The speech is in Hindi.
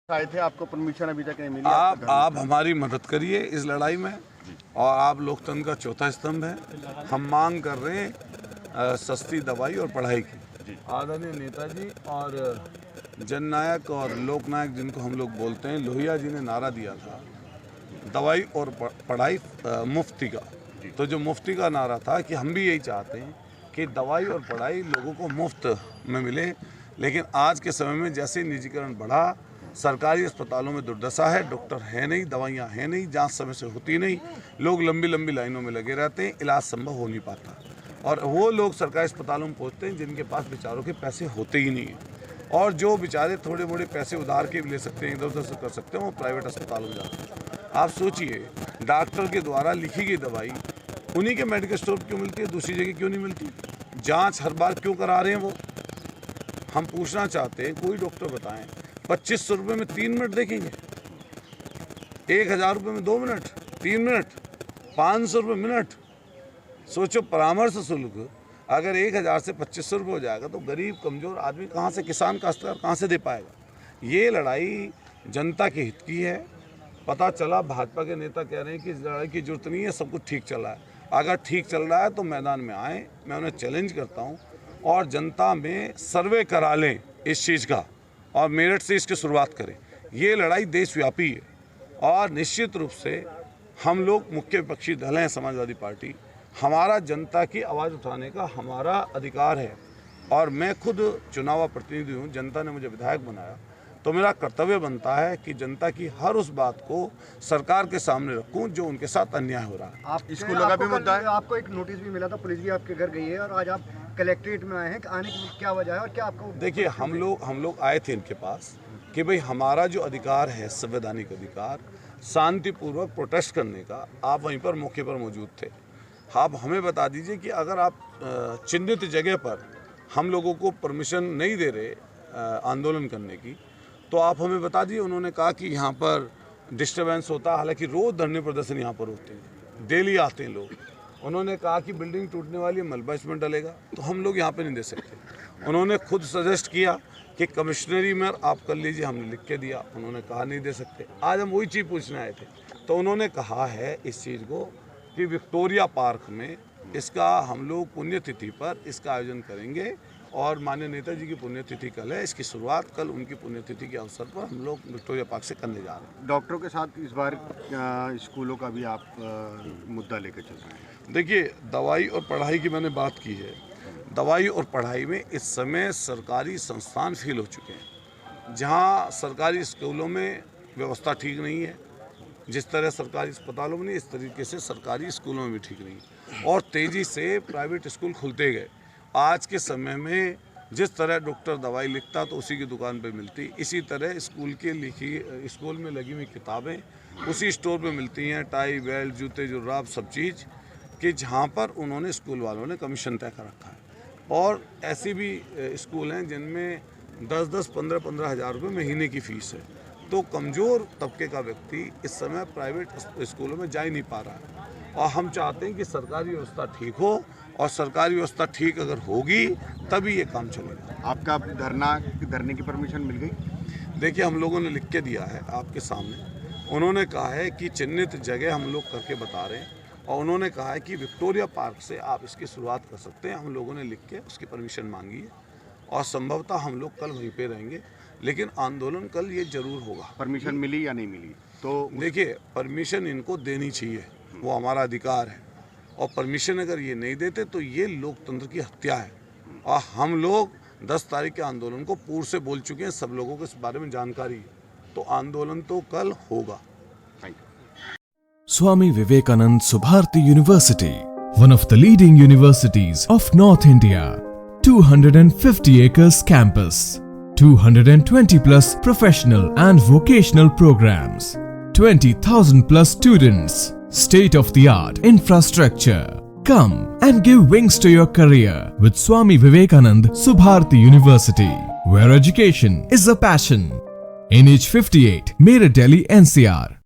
आए थे, आपको परमिशन अभी तक नहीं मिली। आप हमारी मदद करिए इस लड़ाई में, और आप लोकतंत्र का चौथा स्तंभ है। हम मांग कर रहे हैं सस्ती दवाई और पढ़ाई की। आदरणीय नेताजी और जननायक और लोकनायक जिनको हम लोग बोलते हैं, लोहिया जी ने नारा दिया था दवाई और पढ़ाई मुफ्ती का। तो जो मुफ्ती का नारा था कि हम भी यही चाहते हैं कि दवाई और पढ़ाई लोगों को मुफ्त में मिले, लेकिन आज के समय में जैसे निजीकरण बढ़ा, सरकारी अस्पतालों में दुर्दशा है, डॉक्टर है नहीं, दवाइयाँ हैं नहीं, जांच समय से होती नहीं, लोग लंबी लंबी लाइनों में लगे रहते हैं, इलाज संभव हो नहीं पाता। और वो लोग सरकारी अस्पतालों में पहुँचते हैं जिनके पास बेचारों के पैसे होते ही नहीं हैं, और जो बेचारे थोड़े मोड़े पैसे उधार के भी ले सकते हैं, इधर उधर से कर सकते हैं, वो प्राइवेट अस्पतालों में जाते हैं। आप सोचिए, डॉक्टर के द्वारा लिखी गई दवाई उन्हीं के मेडिकल स्टोर क्यों मिलती है, दूसरी जगह क्यों नहीं मिलती? जाँच हर बार क्यों करा रहे हैं वो? हम पूछना चाहते हैं, कोई डॉक्टर बताएं 2500 रुपये में 3 मिनट देखेंगे, 1000 रुपये में 2 मिनट, 3 मिनट, 500 रुपये मिनट। सोचो, परामर्श शुल्क अगर 1000 से 2500 रुपये हो जाएगा तो गरीब कमज़ोर आदमी कहाँ से, किसान काश्तकार कहाँ से दे पाएगा? ये लड़ाई जनता के हित की है। पता चला भाजपा के नेता कह रहे हैं कि इस लड़ाई की जरूरत नहीं है, सब कुछ ठीक चल रहा है। अगर ठीक चल रहा है तो मैदान में आएँ, मैं उन्हें चैलेंज करता हूँ, और जनता में सर्वे करा लें इस चीज़ का, और मेरठ से इसकी शुरुआत करें। ये लड़ाई देशव्यापी है, और निश्चित रूप से हम लोग मुख्य विपक्षी दल हैं, समाजवादी पार्टी, हमारा जनता की आवाज़ उठाने का हमारा अधिकार है। और मैं खुद चुनावा प्रतिनिधि हूँ, जनता ने मुझे विधायक बनाया, तो मेरा कर्तव्य बनता है कि जनता की हर उस बात को सरकार के सामने रखूं जो उनके साथ अन्याय हो रहा है। आप स्कूलों का भी मुद्दा है। आपको एक नोटिस भी मिला था, पुलिस भी आपके घर गई है, और आज आप कलेक्ट्रेट में आए हैं, आने की क्या वजह है और क्या आपको? देखिए, हम लोग आए थे इनके पास कि भाई हमारा जो अधिकार है, संवैधानिक अधिकार, शांतिपूर्वक प्रोटेस्ट करने का, आप वहीं पर मौके पर मौजूद थे। आप हमें बता दीजिए कि अगर आप चिन्हित जगह पर हम लोगों को परमिशन नहीं दे रहे आंदोलन करने की, तो आप हमें बता दिए। उन्होंने कहा कि यहाँ पर डिस्टर्बेंस होता है, हालांकि रोज़ धरने प्रदर्शन यहाँ पर होते हैं, डेली आते हैं लोग। उन्होंने कहा कि बिल्डिंग टूटने वाली है, मलबा इसमें डलेगा, तो हम लोग यहाँ पे नहीं दे सकते। उन्होंने खुद सजेस्ट किया कि कमिश्नरी में आप कर लीजिए, हमने लिख के दिया, उन्होंने कहा नहीं दे सकते। आज हम वही चीज़ पूछने आए थे, तो उन्होंने कहा है इस चीज़ को कि विक्टोरिया पार्क में इसका हम लोग पुण्यतिथि पर इसका आयोजन करेंगे, और माननीय नेताजी की पुण्यतिथि कल है, इसकी शुरुआत कल उनकी पुण्यतिथि के अवसर पर हम लोग विक्टोरिया पार्क से करने जा रहे हैं। डॉक्टरों के साथ इस बार स्कूलों का भी आप मुद्दा लेकर चल रहे हैं। देखिए, दवाई और पढ़ाई की मैंने बात की है। दवाई और पढ़ाई में इस समय सरकारी संस्थान फेल हो चुके हैं। जहां सरकारी स्कूलों में व्यवस्था ठीक नहीं है, जिस तरह सरकारी अस्पतालों में नहीं, इस तरीके से सरकारी स्कूलों में भी ठीक नहीं है, और तेज़ी से प्राइवेट स्कूल खुलते गए। आज के समय में जिस तरह डॉक्टर दवाई लिखता तो उसी की दुकान पे मिलती, इसी तरह स्कूल में लगी हुई किताबें उसी स्टोर पे मिलती हैं, टाई बेल्ट जूते जुर्राब सब चीज़, कि जहाँ पर उन्होंने स्कूल वालों ने कमीशन तय कर रखा है। और ऐसे भी स्कूल हैं जिनमें 10-10, 15-15 हज़ार रुपये महीने की फ़ीस है। तो कमज़ोर तबके का व्यक्ति इस समय प्राइवेट स्कूलों में जा ही नहीं पा रहा है, और हम चाहते हैं कि सरकारी व्यवस्था ठीक हो, और सरकारी व्यवस्था ठीक अगर होगी तभी ये काम चलेगा। आपका धरने की परमिशन मिल गई? देखिए, हम लोगों ने लिख के दिया है आपके सामने। उन्होंने कहा है कि चिन्हित जगह हम लोग करके बता रहे हैं, और उन्होंने कहा है कि विक्टोरिया पार्क से आप इसकी शुरुआत कर सकते हैं। हम लोगों ने लिख के उसकी परमिशन मांगी है, और संभवतः हम लोग कल वहीं पे रहेंगे, लेकिन आंदोलन कल ये जरूर होगा। परमिशन मिली या नहीं मिली? तो देखिए, परमिशन इनको देनी चाहिए, वो हमारा अधिकार है, और परमिशन अगर ये नहीं देते तो ये लोकतंत्र की हत्या है। और हम लोग 10 तारीख के आंदोलन को पूर्व से बोल चुके हैं, सब लोगों को इस बारे में जानकारी है, तो आंदोलन तो कल होगा। Swami Vivekanand Subharti University, one of the leading universities of North India. 250 acres campus, 220 plus professional and vocational programs, 20,000 plus students, state of the art infrastructure. Come and give wings to your career with Swami Vivekanand Subharti University, where education is a passion. NH 58, Meerut, Delhi, NCR.